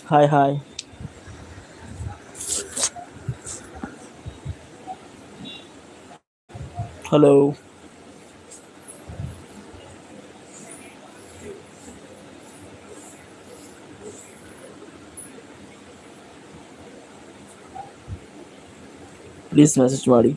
Hi, hi. Hello. Please message ಮಾಡಿ.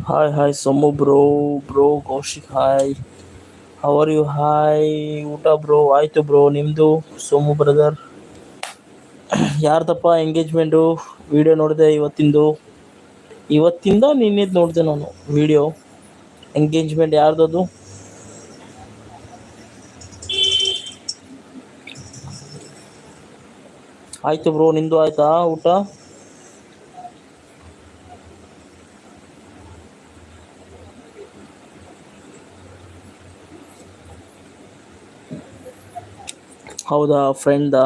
Hi, hi, Somu bro, Kaushik, hi. How are you? Hi, ಊಟ bro ಆಯ್ತು bro ನಿಮ್ದು Somu brother. ಯಾರ್ದಪ್ಪ engagement? Video ನೋಡಿದೆ ಇವತ್ತಿಂದು. ಇವತ್ತಿಂದ ನಿನ್ನೆದು ನೋಡಿದೆ ನಾನು ವಿಡಿಯೋ. ಎಂಗೇಜ್ಮೆಂಟ್ ಯಾರ್ದದು? ಆಯ್ತು ಬ್ರೋ, ನಿಂದು ಆಯ್ತಾ ಊಟ? ಹೌದಾ, ಫ್ರೆಂಡಾ?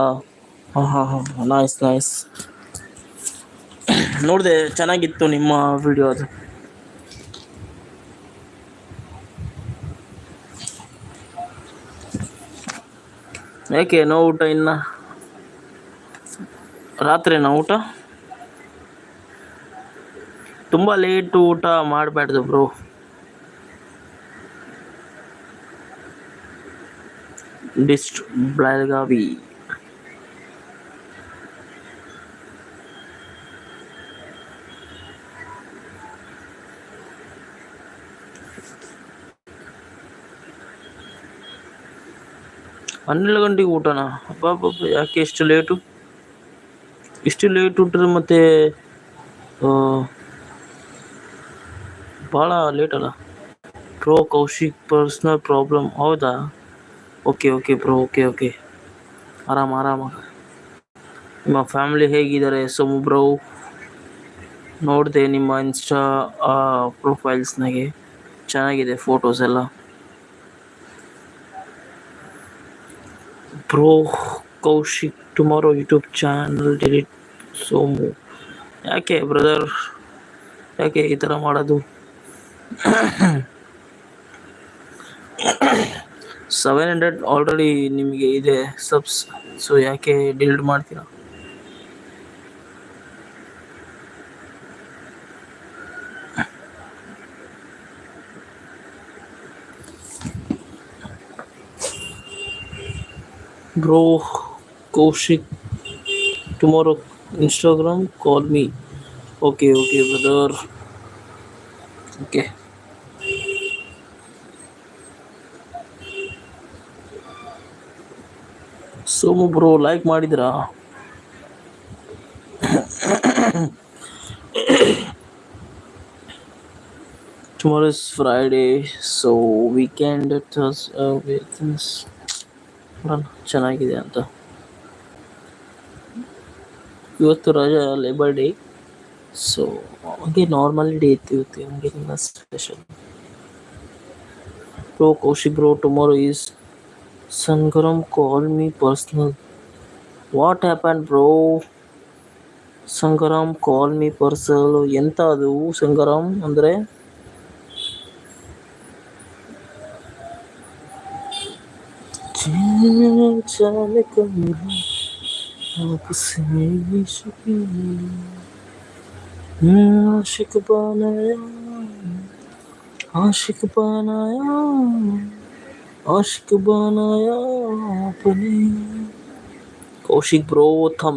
ಹಾಂ ಹಾಂ ಹಾಂ, ನೈಸ್ ನೈಸ್. ನೋಡಿದೆ, ಚೆನ್ನಾಗಿತ್ತು ನಿಮ್ಮ ವಿಡಿಯೋ ಅದು. ಯಾಕೆ ನೋ ಊಟ ಇನ್ನ? ರಾತ್ರಿನಾ ಊಟ? ತುಂಬ ಲೇಟು ಊಟ ಮಾಡಬಾರ್ದು ಬ್ರೋ. ಡಿಸ್ಟ್ ಬೆಳಗಾವಿ. ಹನ್ನೆರಡು ಗಂಟೆಗೆ ಊಟನಾ? ಅಬ್ಬಬ್ಬ, ಯಾಕೆ ಇಷ್ಟು ಲೇಟು? ಇಷ್ಟು ಲೇಟ್ ಊಟ್ರೆ ಮತ್ತೆ ಭಾಳ ಲೇಟ್ ಅಲ್ಲ ಬ್ರೋ. ಕೌಶಿಕ್ ಪರ್ಸ್ನಲ್ ಪ್ರಾಬ್ಲಮ್, ಹೌದಾ? Okay okay bro, okay okay. ಆರಾಮ. ನಿಮ್ಮ ಫ್ಯಾಮಿಲಿ ಹೇಗಿದ್ದಾರೆ ಸೋಮು ಬ್ರೋ? ನೋಡಿದೆ ನಿಮ್ಮ ಇನ್ಸ್ಟಾ ಪ್ರೊಫೈಲ್ಸ್ನಾಗೆ ಚೆನ್ನಾಗಿದೆ ಫೋಟೋಸ್ ಎಲ್ಲ. Bro Kaushik tomorrow YouTube channel delete Somu. ಯಾಕೆ ಬ್ರದರ್, ಯಾಕೆ ಈ ಥರ ಮಾಡೋದು? 700 ಆಲ್ರೆಡಿ ನಿಮಗೆ ಇದೆ ಸಬ್ಸ್, ಸೊ ಯಾಕೆ ಡಿಲೀಟ್ ಮಾಡ್ತೀರಾ? Bro Kaushik tomorrow Instagram call me. Okay okay brother, okay. Somu bro like ಮಾಡಿದ್ರಾ? Tomorrow is Friday, so weekend ಚೆನ್ನಾಗಿದೆ ಅಂತ. ಇವತ್ತು ರಜಾ, ಲೇಬರ್ ಡೇ, ಸೊ ಹಂಗೆ ನಾರ್ಮಲ್ ಡೇ ಇತ್ತು ಇವತ್ತು, ಹಂಗೇನಿಲ್ಲ special. Bro Kaushik bro tomorrow is Sangram call me personal. What happen bro? Sangram call me personal ಎಂತ ಅದು? ಸಂಗರಾಮ್ ಅಂದರೆ आशिक बनाया, आशिक बनाया, आशिक बनाया अपने. कौशिक ब्रो थम.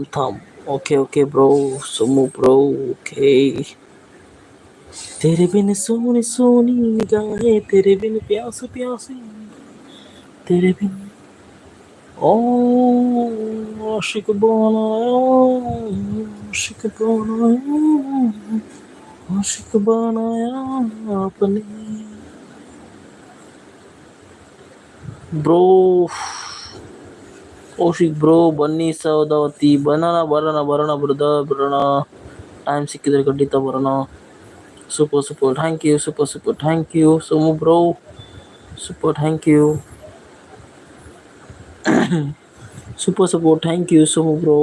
Okay bro, Somu bro, okay. तेरे बिन सोनी सोनी निगाहें, तेरे बिन प्यासी प्यासी, तेरे बिन ओ आशिक बनाया, आशिक बनाया, आशिक बनाया अपने. ಬ್ರೋ ಕೌಶಿಕ್ ಬ್ರೋ ಬನ್ನಿ ಸೌದಾವತಿ. ಬರೋಣ ಬರೋಣ. ಟೈಮ್ ಸಿಕ್ಕಿದ್ರೆ ಖಂಡಿತ ಬರೋಣ. Super thank you, super thank you Somu bro, super thank you. Super thank you Somu bro.